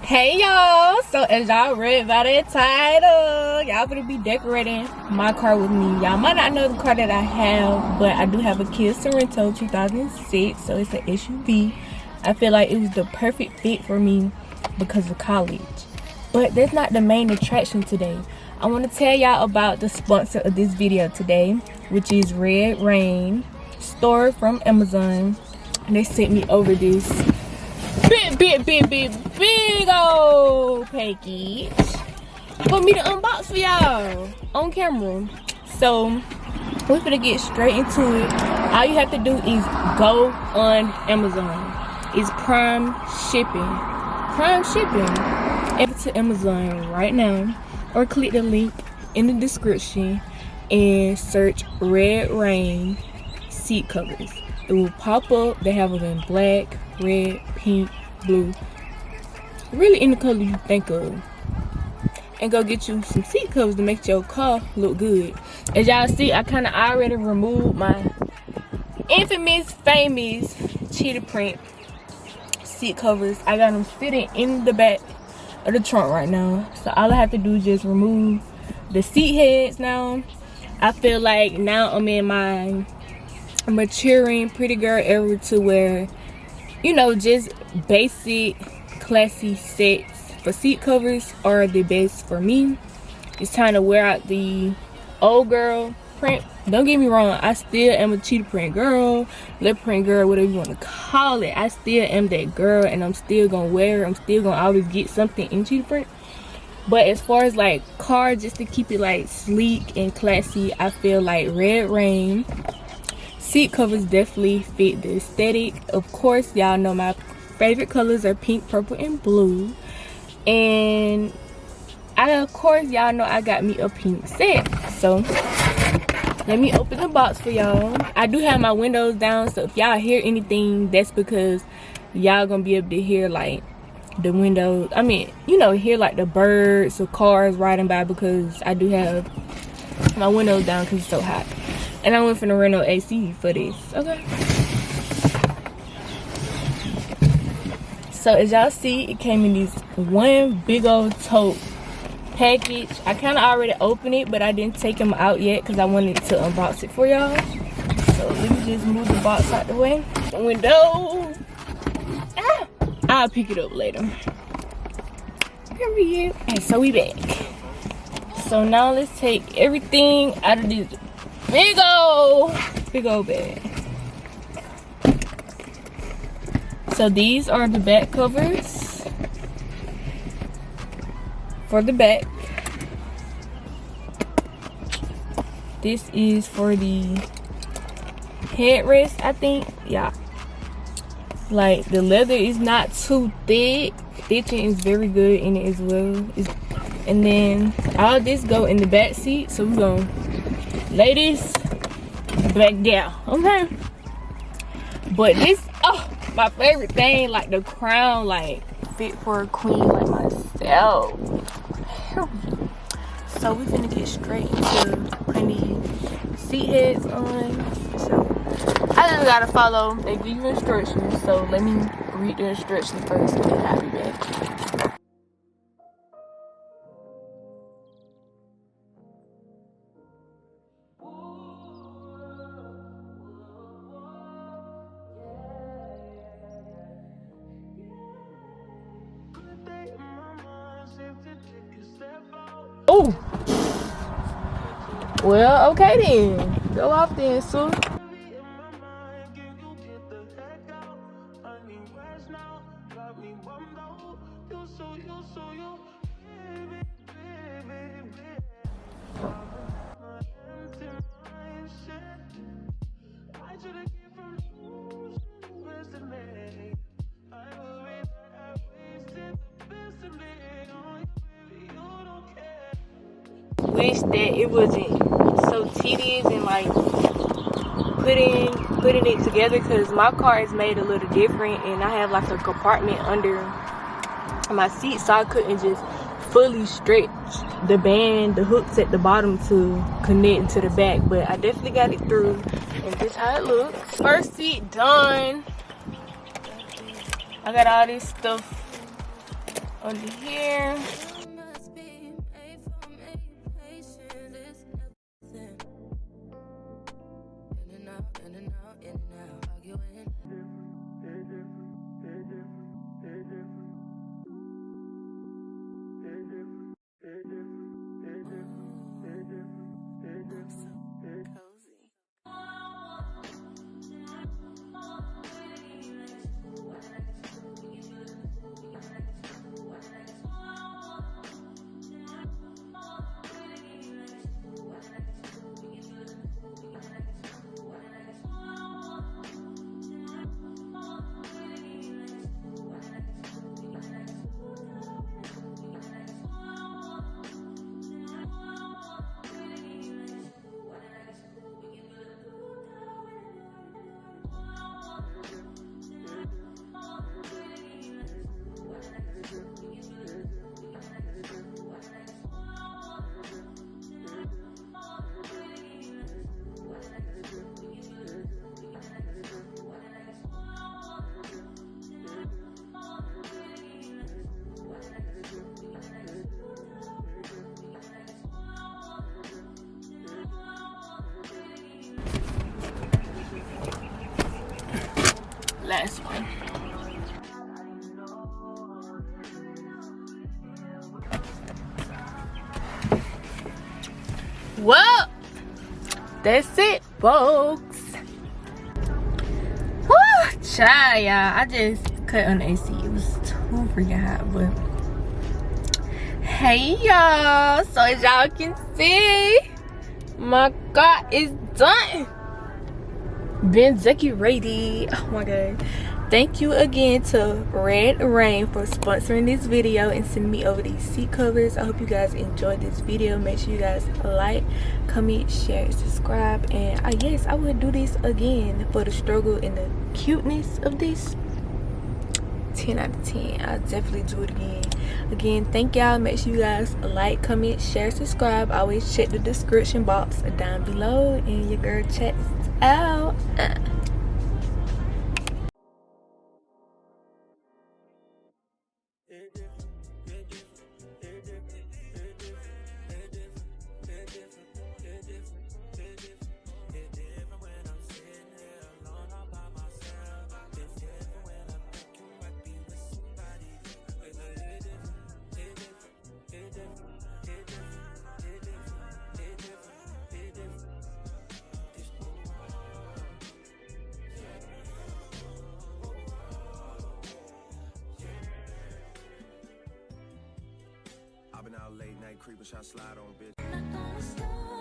Hey y'all, so as y'all read by the title, y'all gonna be decorating my car with me. Y'all might not know the car that I have, but I do have a Kia Sorento 2006, so it's an SUV. I feel like it was the perfect fit for me because of college. But that's not the main attraction today. I want to tell y'all about the sponsor of this video today, which is Red Rain store from Amazon. And they sent me over this big old package for me to unbox for y'all on camera. So we're gonna get straight into it. All you have to do is go on Amazon. It's Prime Shipping. Head to Amazon right now or click the link in the description and search Red Rain seat covers. It will pop up. They have them in black, red, pink, blue, really any color you think of, and go get you some seat covers to make your car look good. As y'all see, I kind of already removed my famous cheetah print seat covers. I got them sitting in the back of the trunk right now, so all I have to do is just remove the seat heads. Now I feel like now I'm in my maturing pretty girl era to where, you know, just basic classy sets for seat covers are the best for me. It's time to wear out the old girl print. Don't get me wrong, I still am a cheetah print girl, lip print girl, whatever you want to call it. I still am that girl, and I'm still gonna wear it. I'm still gonna always get something in cheetah print. But as far as like cars, just to keep it like sleek and classy, I feel like Red Rain seat covers definitely fit the aesthetic. Of course, y'all know my favorite colors are pink, purple, and blue. And of course, y'all know I got me a pink set. So let me open the box for y'all. I do have my windows down, so if y'all hear anything, that's because y'all gonna be able to hear like the windows. I mean, you know, hear like the birds or cars riding by, because I do have my windows down because it's so hot. And I went for the rental AC for this. Okay. So as y'all see, it came in this one big old tote package. I kind of already opened it, but I didn't take them out yet because I wanted to unbox it for y'all. So let me just move the box out the way. The window. Ah! I'll pick it up later. Period. And so we back. So now let's take everything out of this big old bag. So these are the back covers for the back. This is for the headrest, I think. Yeah, like the leather is not too thick. Stitching is very good in it as well. And then all this go in the back seat, so we're gonna lay this back down, okay? But this, oh, my favorite thing, like the crown, like fit for a queen like myself. So we're gonna get straight into putting these seat heads on. So I just gotta follow, they give you instructions, so let me read the instructions first and then I'll be back. Oh, well, okay then. Go off then, so. Wish that it wasn't so tedious and like putting it together, because my car is made a little different and I have like a compartment under my seat, so I couldn't just fully stretch the band, the hooks at the bottom to connect to the back. But I definitely got it through, and this is how it looks. First seat done. I got all this stuff under here. Last one. Well, that's it, folks. Woo, child, y'all. I just cut on the AC. It was too freaking hot, but hey, y'all. So as y'all can see, my car is done. Been decorated. Oh my god. Thank you again to Red Rain for sponsoring this video and sending me over these seat covers. I hope you guys enjoyed this video. Make sure you guys like, comment, share, subscribe, and yes, I will do this again for the struggle and the cuteness of this. 10 out of 10. I'll definitely do it again. Thank y'all. Make sure you guys like, comment, share, subscribe. Always check the description box down below, and your girl checks out. Late night creeping, shot slide on bitch.